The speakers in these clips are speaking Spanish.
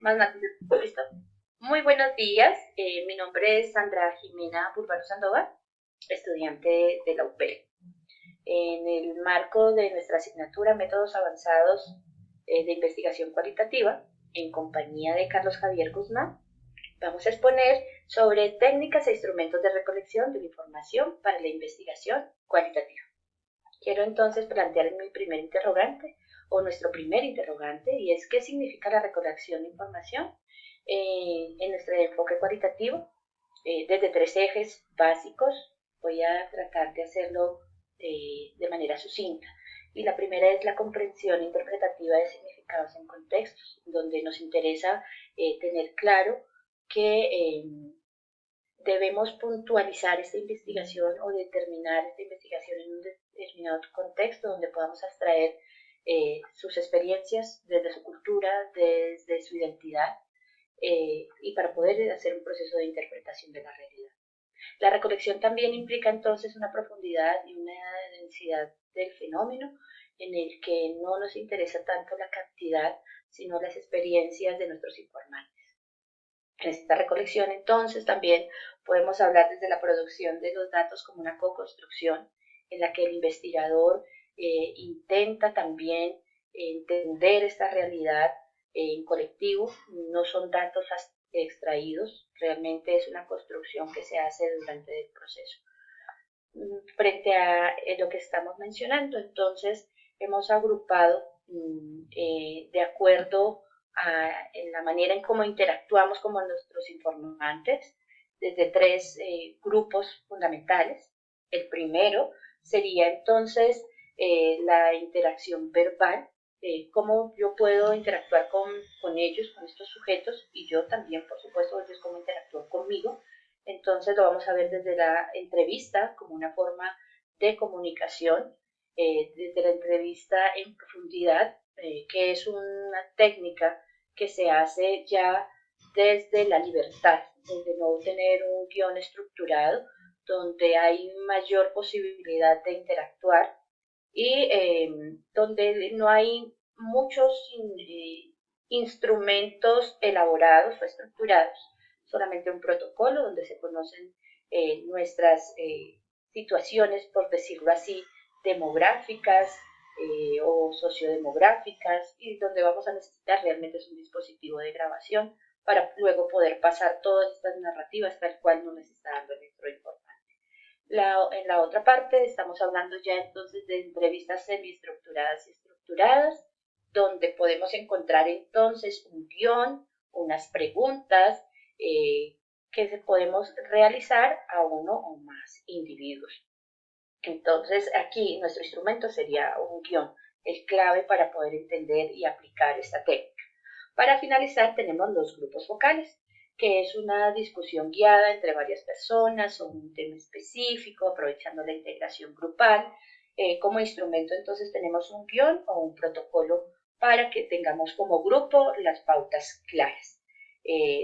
Más nada, listo. Muy buenos días, mi nombre es Sandra Jimena Burbano Sandoval, estudiante de la UPE. En el marco de nuestra asignatura Métodos Avanzados de Investigación Cualitativa, en compañía de Carlos Javier Guzmán, vamos a exponer sobre técnicas e instrumentos de recolección de la información para la investigación cualitativa. Quiero entonces plantear mi primer interrogante o nuestro primer interrogante, y es ¿qué significa la recolección de información en nuestro enfoque cualitativo? Desde tres ejes básicos. Voy a tratar de hacerlo de manera sucinta. Y la primera es la comprensión interpretativa de significados en contextos, donde nos interesa tener claro que debemos puntualizar esta investigación o determinar esta investigación en un determinado contexto donde podamos abstraer sus experiencias desde su cultura, desde su identidad, y para poder hacer un proceso de interpretación de la realidad. La recolección también implica entonces una profundidad y una densidad del fenómeno en el que no nos interesa tanto la cantidad, sino las experiencias de nuestros informantes. En esta recolección entonces también podemos hablar desde la producción de los datos como una co-construcción en la que el investigador intenta también entender esta realidad en colectivo. No son datos extraídos, realmente es una construcción que se hace durante el proceso. Frente a lo que estamos mencionando, entonces hemos agrupado de acuerdo en la manera en cómo interactuamos con nuestros informantes, desde tres grupos fundamentales. El primero sería entonces la interacción verbal, cómo yo puedo interactuar con ellos, con estos sujetos, y yo también, por supuesto, ellos cómo interactúan conmigo. Entonces lo vamos a ver desde la entrevista como una forma de comunicación, desde la entrevista en profundidad, que es una técnica que se hace ya desde la libertad, desde no tener un guión estructurado, donde hay mayor posibilidad de interactuar y donde no hay muchos instrumentos elaborados o estructurados, solamente un protocolo donde se conocen nuestras situaciones, por decirlo así, demográficas o sociodemográficas, y donde vamos a necesitar realmente es un dispositivo de grabación para luego poder pasar todas estas narrativas tal cual nos está dando nuestro informante. En la otra parte estamos hablando ya entonces de entrevistas semiestructuradas y estructuradas, donde podemos encontrar entonces un guión, unas preguntas que podemos realizar a uno o más individuos. Entonces aquí nuestro instrumento sería un guión, el clave para poder entender y aplicar esta técnica. Para finalizar tenemos los grupos focales, que es una discusión guiada entre varias personas sobre un tema específico, aprovechando la integración grupal. Como instrumento entonces tenemos un guión o un protocolo para que tengamos como grupo las pautas claras.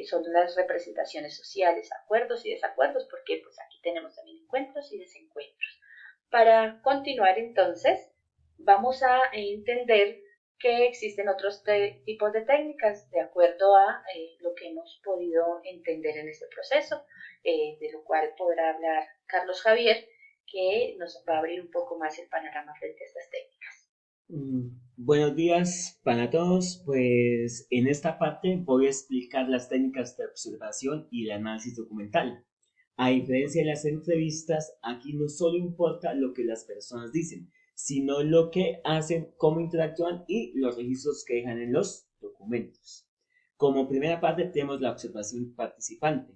Son las representaciones sociales, acuerdos y desacuerdos, porque pues aquí tenemos también encuentros y desencuentros. Para continuar entonces, vamos a entender que existen otros tipos de técnicas de acuerdo a lo que hemos podido entender en este proceso, de lo cual podrá hablar Carlos Javier, que nos va a abrir un poco más el panorama frente a estas técnicas. Buenos días para todos. Pues en esta parte voy a explicar las técnicas de observación y de análisis documental. A diferencia de las entrevistas, aquí no solo importa lo que las personas dicen, sino lo que hacen, cómo interactúan y los registros que dejan en los documentos. Como primera parte tenemos la observación participante.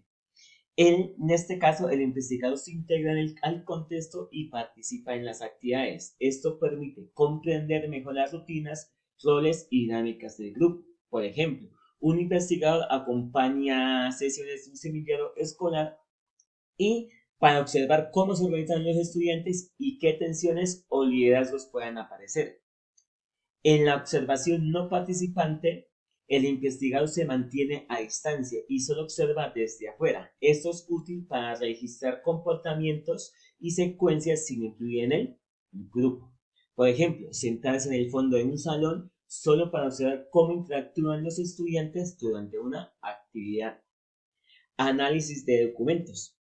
En este caso, el investigador se integra al contexto y participa en las actividades. Esto permite comprender mejor las rutinas, roles y dinámicas del grupo. Por ejemplo, un investigador acompaña sesiones de un semillero escolar y para observar cómo se organizan los estudiantes y qué tensiones o liderazgos puedan aparecer. En la observación no participante, el investigador se mantiene a distancia y solo observa desde afuera. Esto es útil para registrar comportamientos y secuencias sin incluir en el grupo. Por ejemplo, sentarse en el fondo de un salón solo para observar cómo interactúan los estudiantes durante una actividad. Análisis de documentos.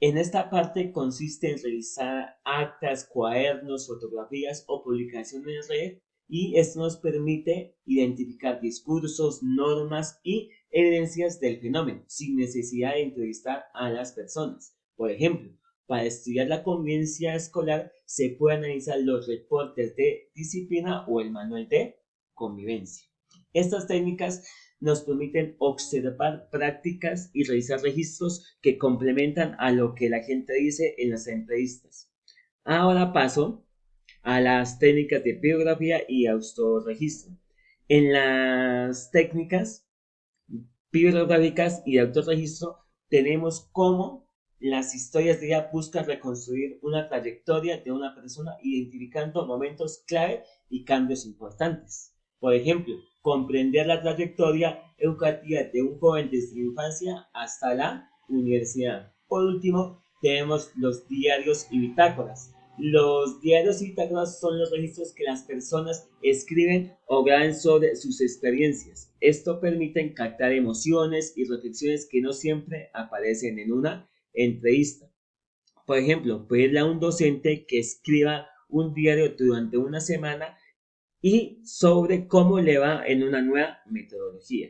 En esta parte consiste en revisar actas, cuadernos, fotografías o publicaciones en red, y esto nos permite identificar discursos, normas y evidencias del fenómeno sin necesidad de entrevistar a las personas. Por ejemplo, para estudiar la convivencia escolar se puede analizar los reportes de disciplina o el manual de convivencia. Estas técnicas nos permiten observar prácticas y revisar registros que complementan a lo que la gente dice en las entrevistas. Ahora paso a las técnicas de bibliografía y autorregistro. En las técnicas bibliográficas y de autorregistro tenemos cómo las historias de ella buscan reconstruir una trayectoria de una persona identificando momentos clave y cambios importantes. Por ejemplo, comprender la trayectoria educativa de un joven desde la infancia hasta la universidad. Por último, tenemos los diarios y bitácoras. Los diarios y bitácoras son los registros que las personas escriben o graban sobre sus experiencias. Esto permite captar emociones y reflexiones que no siempre aparecen en una entrevista. Por ejemplo, pedirle a un docente que escriba un diario durante una semana y sobre cómo le va en una nueva metodología.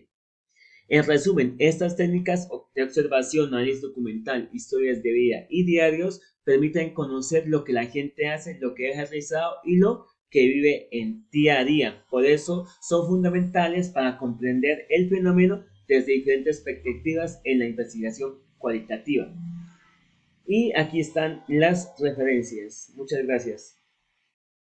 En resumen, estas técnicas de observación, análisis documental, historias de vida y diarios permiten conocer lo que la gente hace, lo que deja realizado y lo que vive en día a día. Por eso son fundamentales para comprender el fenómeno desde diferentes perspectivas en la investigación cualitativa. Y aquí están las referencias. Muchas gracias.